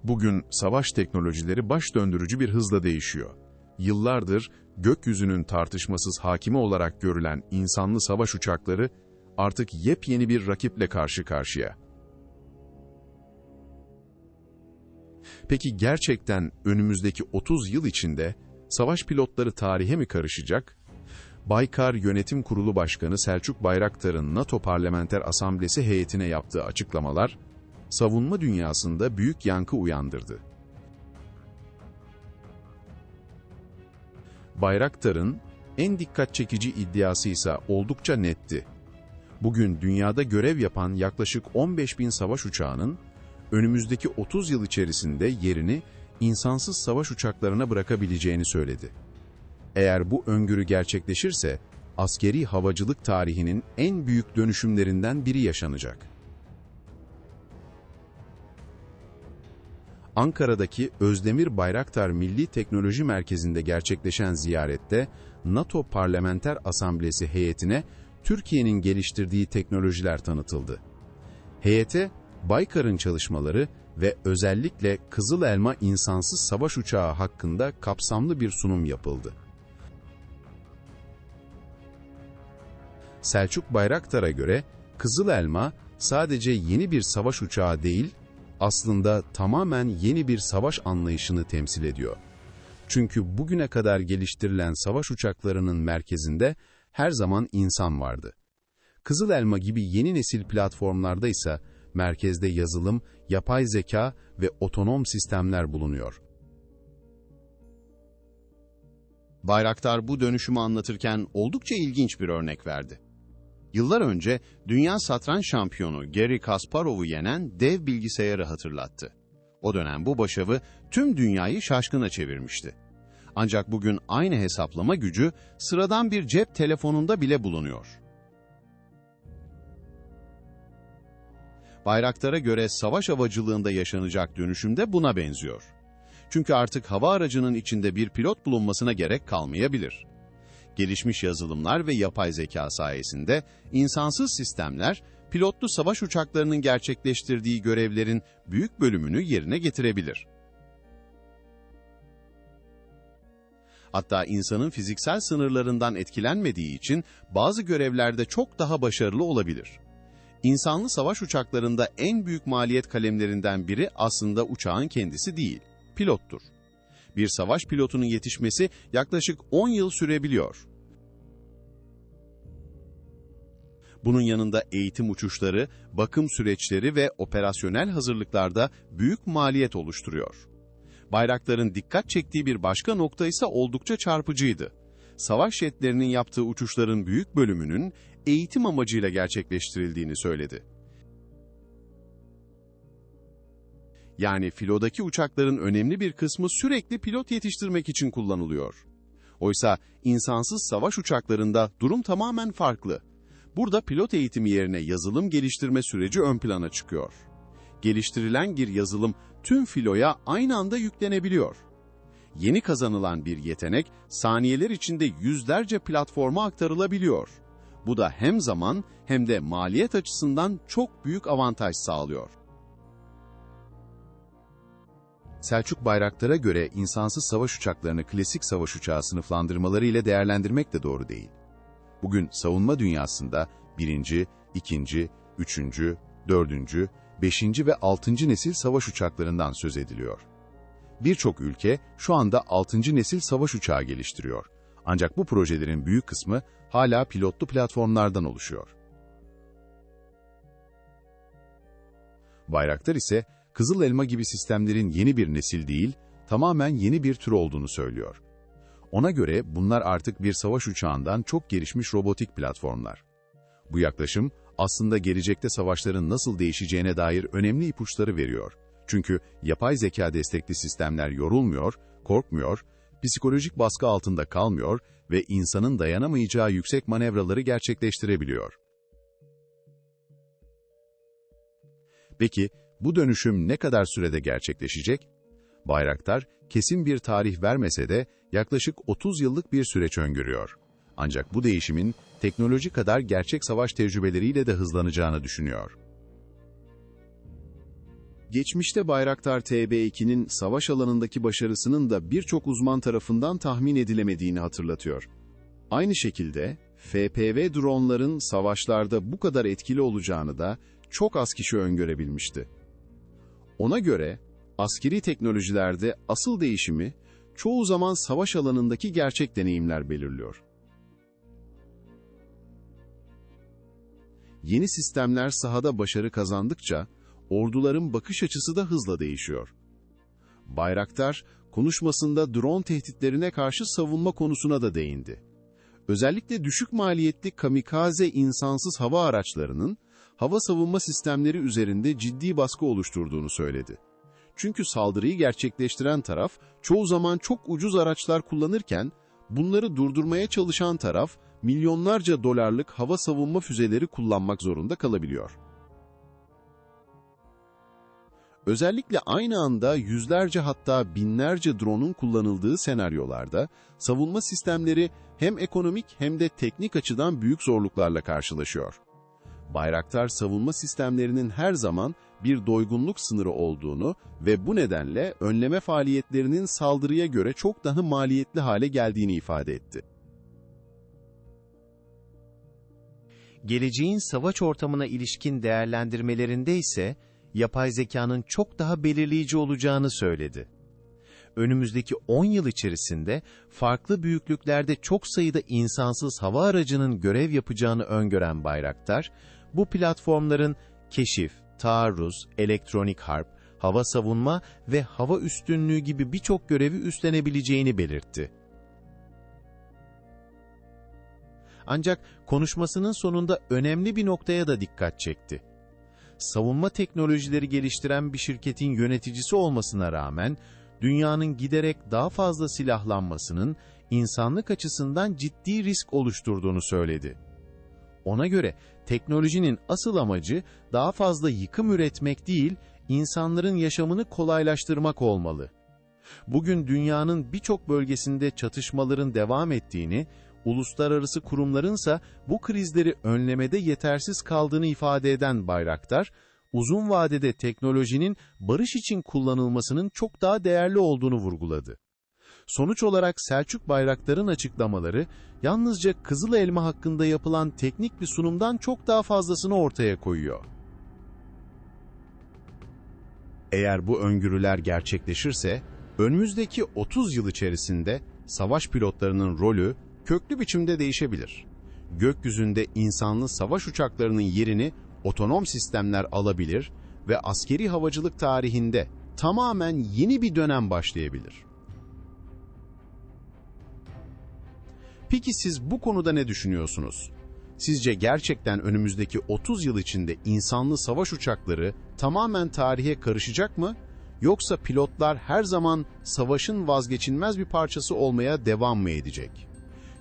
Bugün savaş teknolojileri baş döndürücü bir hızla değişiyor. Yıllardır gökyüzünün tartışmasız hakimi olarak görülen insanlı savaş uçakları artık yepyeni bir rakiple karşı karşıya. Peki gerçekten önümüzdeki 30 yıl içinde savaş pilotları tarihe mi karışacak? Baykar Yönetim Kurulu Başkanı Selçuk Bayraktar'ın NATO Parlamenter Asamblesi heyetine yaptığı açıklamalar, savunma dünyasında büyük yankı uyandırdı. Bayraktar'ın en dikkat çekici iddiası ise oldukça netti. Bugün dünyada görev yapan yaklaşık 15.000 savaş uçağının önümüzdeki 30 yıl içerisinde yerini insansız savaş uçaklarına bırakabileceğini söyledi. Eğer bu öngörü gerçekleşirse, askeri havacılık tarihinin en büyük dönüşümlerinden biri yaşanacak. Ankara'daki Özdemir Bayraktar Milli Teknoloji Merkezi'nde gerçekleşen ziyarette, NATO Parlamenter Asamblesi heyetine Türkiye'nin geliştirdiği teknolojiler tanıtıldı. Heyete, Baykar'ın çalışmaları ve özellikle Kızıl Elma insansız savaş uçağı hakkında kapsamlı bir sunum yapıldı. Selçuk Bayraktar'a göre Kızıl Elma sadece yeni bir savaş uçağı değil, aslında tamamen yeni bir savaş anlayışını temsil ediyor. Çünkü bugüne kadar geliştirilen savaş uçaklarının merkezinde her zaman insan vardı. Kızıl Elma gibi yeni nesil platformlarda ise merkezde yazılım, yapay zeka ve otonom sistemler bulunuyor. Bayraktar bu dönüşümü anlatırken oldukça ilginç bir örnek verdi. Yıllar önce dünya satranç şampiyonu Garry Kasparov'u yenen dev bilgisayarı hatırlattı. O dönem bu başarı tüm dünyayı şaşkına çevirmişti. Ancak bugün aynı hesaplama gücü sıradan bir cep telefonunda bile bulunuyor. Bayraktar'a göre savaş havacılığında yaşanacak dönüşüm de buna benziyor. Çünkü artık hava aracının içinde bir pilot bulunmasına gerek kalmayabilir. Gelişmiş yazılımlar ve yapay zeka sayesinde insansız sistemler, pilotlu savaş uçaklarının gerçekleştirdiği görevlerin büyük bölümünü yerine getirebilir. Hatta insanın fiziksel sınırlarından etkilenmediği için bazı görevlerde çok daha başarılı olabilir. İnsanlı savaş uçaklarında en büyük maliyet kalemlerinden biri aslında uçağın kendisi değil, pilottur. Bir savaş pilotunun yetişmesi yaklaşık 10 yıl sürebiliyor. Bunun yanında eğitim uçuşları, bakım süreçleri ve operasyonel hazırlıklarda büyük maliyet oluşturuyor. Bayraktar'ın dikkat çektiği bir başka nokta ise oldukça çarpıcıydı. Savaş jetlerinin yaptığı uçuşların büyük bölümünün eğitim amacıyla gerçekleştirildiğini söyledi. Yani filodaki uçakların önemli bir kısmı sürekli pilot yetiştirmek için kullanılıyor. Oysa insansız savaş uçaklarında durum tamamen farklı. Burada pilot eğitimi yerine yazılım geliştirme süreci ön plana çıkıyor. Geliştirilen bir yazılım tüm filoya aynı anda yüklenebiliyor. Yeni kazanılan bir yetenek saniyeler içinde yüzlerce platforma aktarılabiliyor. Bu da hem zaman hem de maliyet açısından çok büyük avantaj sağlıyor. Selçuk Bayraktar'a göre insansız savaş uçaklarını klasik savaş uçağı sınıflandırmaları ile değerlendirmek de doğru değil. Bugün savunma dünyasında 1., 2., 3., 4., 5. ve 6. nesil savaş uçaklarından söz ediliyor. Birçok ülke şu anda 6. nesil savaş uçağı geliştiriyor. Ancak bu projelerin büyük kısmı hala pilotlu platformlardan oluşuyor. Bayraktar ise Kızıl Elma gibi sistemlerin yeni bir nesil değil, tamamen yeni bir tür olduğunu söylüyor. Ona göre bunlar artık bir savaş uçağından çok gelişmiş robotik platformlar. Bu yaklaşım aslında gelecekte savaşların nasıl değişeceğine dair önemli ipuçları veriyor. Çünkü yapay zeka destekli sistemler yorulmuyor, korkmuyor, psikolojik baskı altında kalmıyor ve insanın dayanamayacağı yüksek manevraları gerçekleştirebiliyor. Peki bu dönüşüm ne kadar sürede gerçekleşecek? Bayraktar kesin bir tarih vermese de yaklaşık 30 yıllık bir süreç öngörüyor. Ancak bu değişimin teknoloji kadar gerçek savaş tecrübeleriyle de hızlanacağını düşünüyor. Geçmişte Bayraktar TB2'nin savaş alanındaki başarısının da birçok uzman tarafından tahmin edilemediğini hatırlatıyor. Aynı şekilde FPV dronların savaşlarda bu kadar etkili olacağını da çok az kişi öngörebilmişti. Ona göre askeri teknolojilerde asıl değişimi çoğu zaman savaş alanındaki gerçek deneyimler belirliyor. Yeni sistemler sahada başarı kazandıkça orduların bakış açısı da hızla değişiyor. Bayraktar konuşmasında drone tehditlerine karşı savunma konusuna da değindi. Özellikle düşük maliyetli kamikaze insansız hava araçlarının hava savunma sistemleri üzerinde ciddi baskı oluşturduğunu söyledi. Çünkü saldırıyı gerçekleştiren taraf çoğu zaman çok ucuz araçlar kullanırken bunları durdurmaya çalışan taraf milyonlarca dolarlık hava savunma füzeleri kullanmak zorunda kalabiliyor. Özellikle aynı anda yüzlerce hatta binlerce drone'un kullanıldığı senaryolarda savunma sistemleri hem ekonomik hem de teknik açıdan büyük zorluklarla karşılaşıyor. Bayraktar savunma sistemlerinin her zaman bir doygunluk sınırı olduğunu ve bu nedenle önleme faaliyetlerinin saldırıya göre çok daha maliyetli hale geldiğini ifade etti. Geleceğin savaş ortamına ilişkin değerlendirmelerinde ise yapay zekanın çok daha belirleyici olacağını söyledi. Önümüzdeki 10 yıl içerisinde farklı büyüklüklerde çok sayıda insansız hava aracının görev yapacağını öngören Bayraktar, bu platformların keşif, taarruz, elektronik harp, hava savunma ve hava üstünlüğü gibi birçok görevi üstlenebileceğini belirtti. Ancak konuşmasının sonunda önemli bir noktaya da dikkat çekti. Savunma teknolojileri geliştiren bir şirketin yöneticisi olmasına rağmen, dünyanın giderek daha fazla silahlanmasının insanlık açısından ciddi risk oluşturduğunu söyledi. Ona göre teknolojinin asıl amacı daha fazla yıkım üretmek değil, insanların yaşamını kolaylaştırmak olmalı. Bugün dünyanın birçok bölgesinde çatışmaların devam ettiğini, uluslararası kurumlarınsa bu krizleri önlemede yetersiz kaldığını ifade eden Bayraktar, uzun vadede teknolojinin barış için kullanılmasının çok daha değerli olduğunu vurguladı. Sonuç olarak Selçuk Bayraktar'ın açıklamaları, yalnızca Kızıl Elma hakkında yapılan teknik bir sunumdan çok daha fazlasını ortaya koyuyor. Eğer bu öngörüler gerçekleşirse, önümüzdeki 30 yıl içerisinde savaş pilotlarının rolü köklü biçimde değişebilir. Gökyüzünde insanlı savaş uçaklarının yerini otonom sistemler alabilir ve askeri havacılık tarihinde tamamen yeni bir dönem başlayabilir. Peki siz bu konuda ne düşünüyorsunuz? Sizce gerçekten önümüzdeki 30 yıl içinde insanlı savaş uçakları tamamen tarihe karışacak mı? Yoksa pilotlar her zaman savaşın vazgeçilmez bir parçası olmaya devam mı edecek?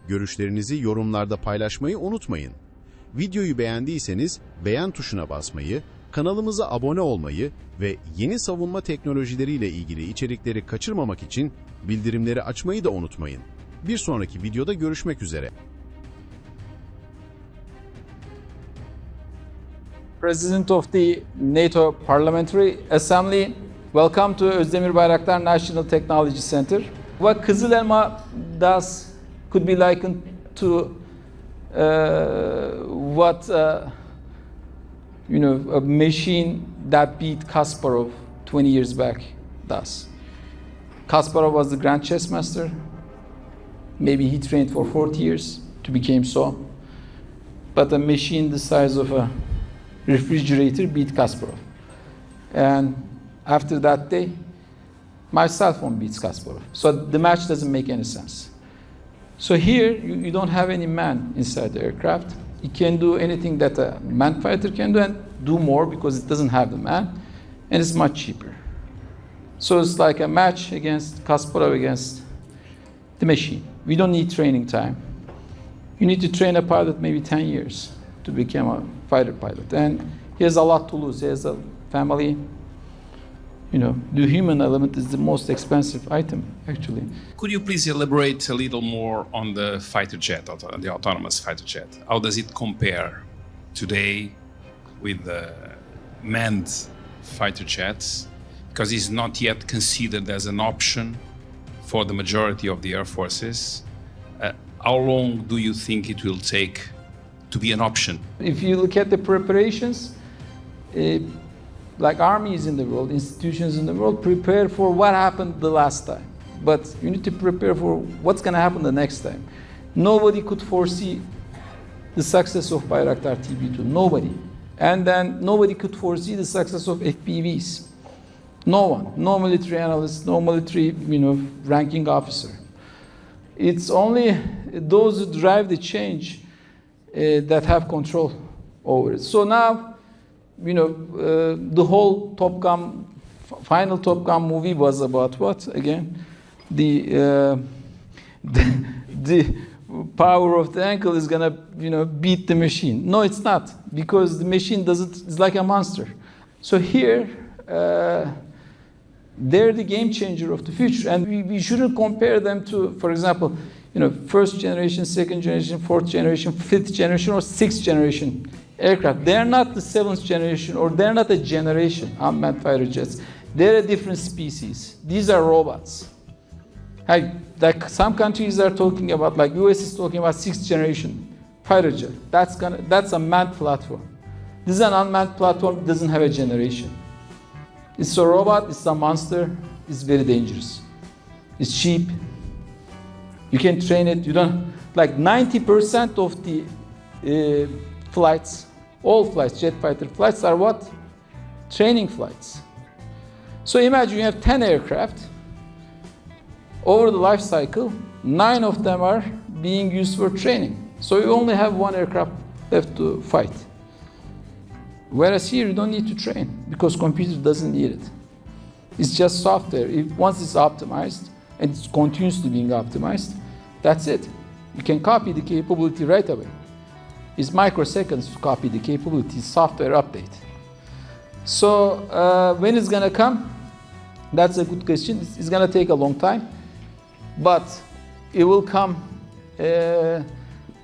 Görüşlerinizi yorumlarda paylaşmayı unutmayın. Videoyu beğendiyseniz beğen tuşuna basmayı, kanalımıza abone olmayı ve yeni savunma teknolojileriyle ilgili içerikleri kaçırmamak için bildirimleri açmayı da unutmayın. Bir sonraki videoda görüşmek üzere. President of the NATO Parliamentary Assembly, welcome to Özdemir Bayraktar National Technology Center. What Kızıl Elma does could be likened to a machine that beat Kasparov 20 years back does. Kasparov was the Grand Chess Master. Maybe he trained for 40 years to become so. But a machine the size of a refrigerator beat Kasparov. And after that day, my cell phone beats Kasparov. So the match doesn't make any sense. So here, you don't have any man inside the aircraft. It can do anything that a manned fighter can do and do more because it doesn't have the man. And it's much cheaper. So it's like a match against Kasparov against the machine. We don't need training time. You need to train a pilot maybe 10 years to become a fighter pilot. And he has a lot to lose. He has a family. You know, the human element is the most expensive item, actually. Could you please elaborate a little more on the fighter jet, the autonomous fighter jet? How does it compare today with the manned fighter jets because it's not yet considered as an option for the majority of the air forces. How long do you think it will take to be an option? If you look at the preparations, like armies in the world, institutions in the world, prepare for what happened the last time. But you need to prepare for what's going to happen the next time. Nobody could foresee the success of Bayraktar TB2. Nobody. And then nobody could foresee the success of FPVs. No one. No military analyst, no military, ranking officer. It's only those who drive the change that have control over it. So now, the whole Top Gun, final Top Gun movie was about what? Again, the power of the ankle is gonna, beat the machine. No, it's not, because the machine doesn't. It's like a monster. So here, they're the game changer of the future, and we shouldn't compare them to, for example, first generation, second generation, fourth generation, fifth generation, or sixth generation aircraft. They're not the seventh generation, or they're not a generation unmanned fighter jets. They're a different species. These are robots. Like some countries are talking about, like US is talking about sixth generation fighter jet. That's a manned platform. This is an unmanned platform. It doesn't have a generation. It's a robot. It's a monster. It's very dangerous. It's cheap. You can train it. You don't, like 90% of the flights, all flights, jet fighter flights are what? Training flights. So imagine you have 10 aircraft. Over the life cycle, 9 of them are being used for training. So you only have 1 aircraft left to fight. Whereas here you don't need to train because computer doesn't need it. It's just software. Once it's optimized and it continues to being optimized, that's it. You can copy the capability right away. It's microseconds to copy the capability, software update. So when it's gonna come? That's a good question. It's gonna take a long time, but it will come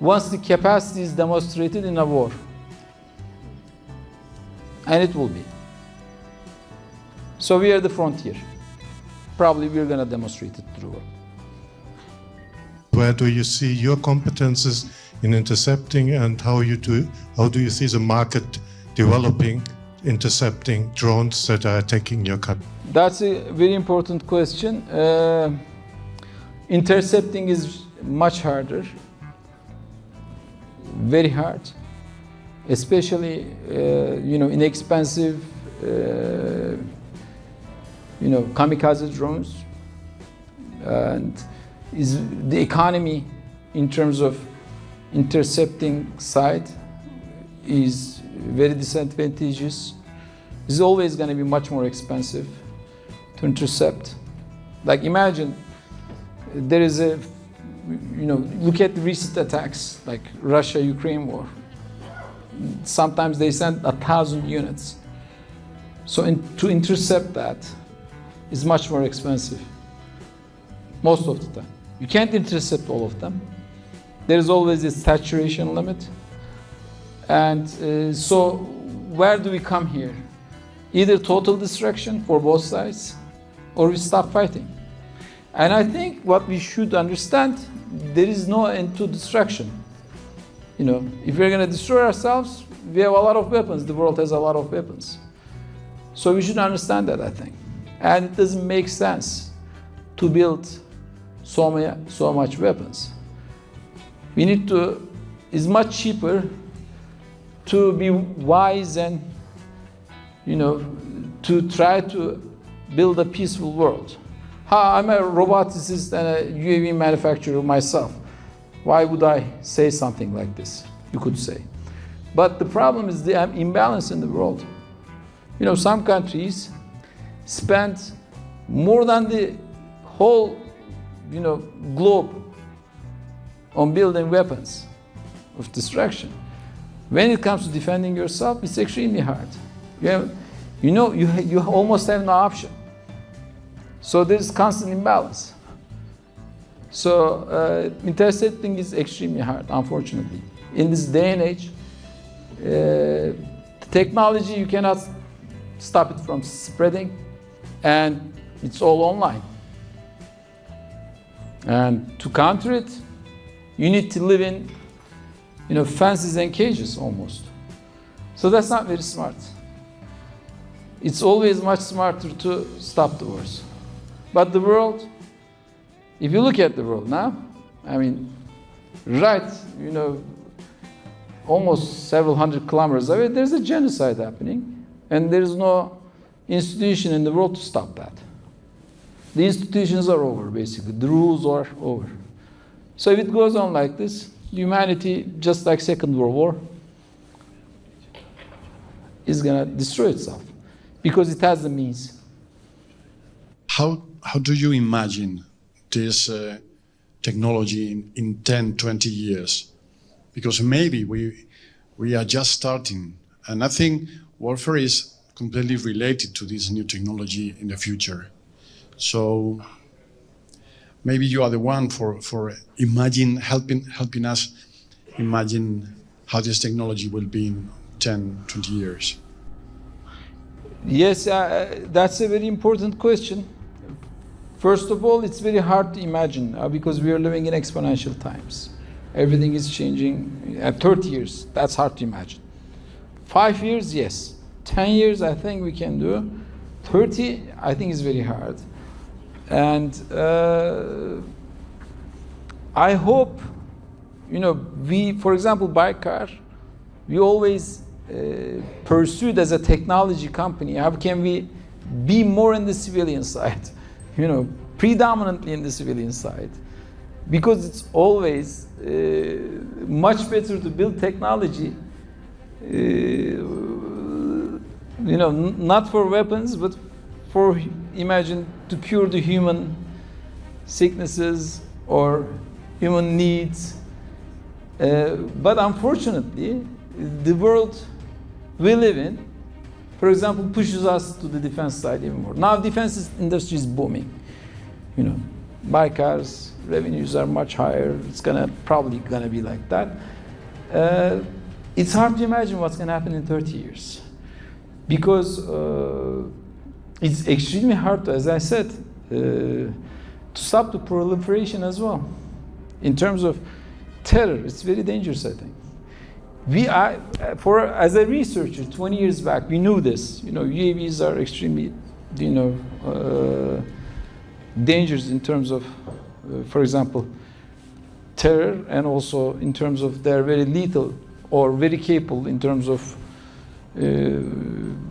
once the capacity is demonstrated in a war. And it will be. So we are the frontier. Probably we're going to demonstrate it through war. Where do you see your competences in intercepting, and how do you see the market developing, intercepting drones that are attacking your country? That's a very important question. Intercepting is much harder, very hard. Especially, inexpensive, kamikaze drones, and the economy in terms of intercepting side is very disadvantageous. It's always going to be much more expensive to intercept. Like imagine there is look at the recent attacks, like Russia-Ukraine war. Sometimes they send 1,000 units. So to intercept that is much more expensive. Most of the time. You can't intercept all of them. There is always a saturation limit. And so where do we come here? Either total destruction for both sides, or we stop fighting. And I think what we should understand, there is no end to destruction. If we're going to destroy ourselves, we have a lot of weapons. The world has a lot of weapons. So we should understand that, I think. And it doesn't make sense to build so much weapons. We need to, it's much cheaper to be wise and, to try to build a peaceful world. I'm a roboticist and a UAV manufacturer myself. Why would I say something like this? You could say. But the problem is the imbalance in the world. Some countries spend more than the whole, globe on building weapons of destruction. When it comes to defending yourself, it's extremely hard. You almost have no option. So there's constant imbalance. So intercepting is extremely hard, unfortunately. In this day and age, the technology you cannot stop it from spreading, and it's all online. And to counter it, you need to live in, fences and cages almost. So that's not very smart. It's always much smarter to stop the wars. But the world, if you look at the world now, almost several hundred kilometers away, there's a genocide happening, and there's no institution in the world to stop that. The institutions are over, basically. The rules are over. So if it goes on like this, humanity, just like Second World War, is going to destroy itself because it has the means. How do you imagine this technology in 10, 20 years? Because maybe we are just starting, and I think warfare is completely related to this new technology in the future. So maybe you are the one for helping us imagine how this technology will be in 10, 20 years. Yes, that's a very important question. First of all, it's very hard to imagine because we are living in exponential times. Everything is changing. At 30 years, that's hard to imagine. 5 years, yes. 10 years, I think we can do. 30, I think is very hard. And I hope, we, for example, Baykar, we always pursued as a technology company, how can we be more in the civilian side, predominantly in the civilian side, because it's always much better to build technology, not for weapons, but for, imagine, to cure the human sicknesses or human needs. But unfortunately, the world we live in, for example, pushes us to the defense side even more. Now defense industry is booming. Baykar's revenues are much higher. It's probably gonna be like that. It's hard to imagine what's gonna happen in 30 years. Because it's extremely hard, as I said, to stop the proliferation as well. In terms of terror, it's very dangerous, I think. As a researcher, 20 years back, we knew this. UAVs are extremely, dangerous in terms of, for example, terror, and also in terms of they're very lethal or very capable in terms of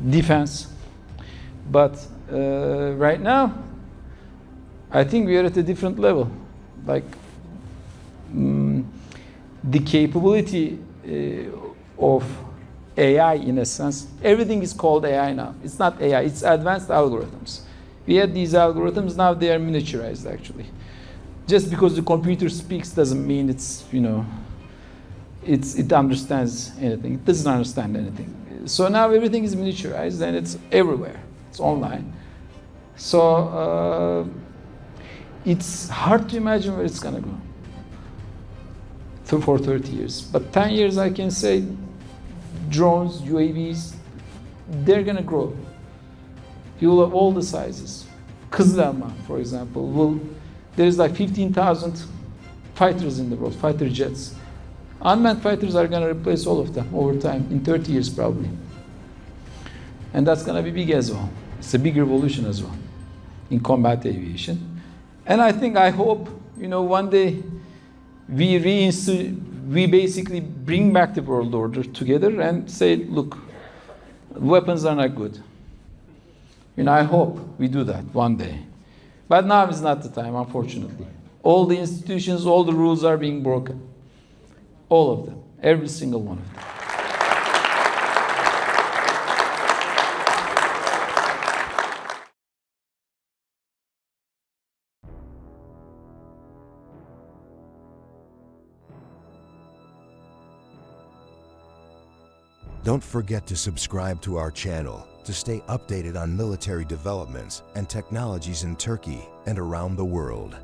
defense. But right now, I think we are at a different level. Like the capability of AI, in a sense, everything is called AI now. It's not AI, it's advanced algorithms. We had these algorithms, now they are miniaturized actually. Just because the computer speaks doesn't mean it's, it understands anything. It doesn't understand anything. So now everything is miniaturized and it's everywhere. It's online. So it's hard to imagine where it's going to go for 30 years. But 10 years, I can say drones, UAVs, they're going to grow. You will have all the sizes. Kızılelma, for example, there's like 15,000 fighters in the world, fighter jets. Unmanned fighters are going to replace all of them over time, in 30 years probably. And that's going to be big as well. It's a big revolution as well in combat aviation. And I hope, one day we basically bring back the world order together and say, look, weapons are not good. I hope we do that one day. But now is not the time, unfortunately. All the institutions, all the rules are being broken. All of them, every single one of them. Don't forget to subscribe to our channel to stay updated on military developments and technologies in Turkey and around the world.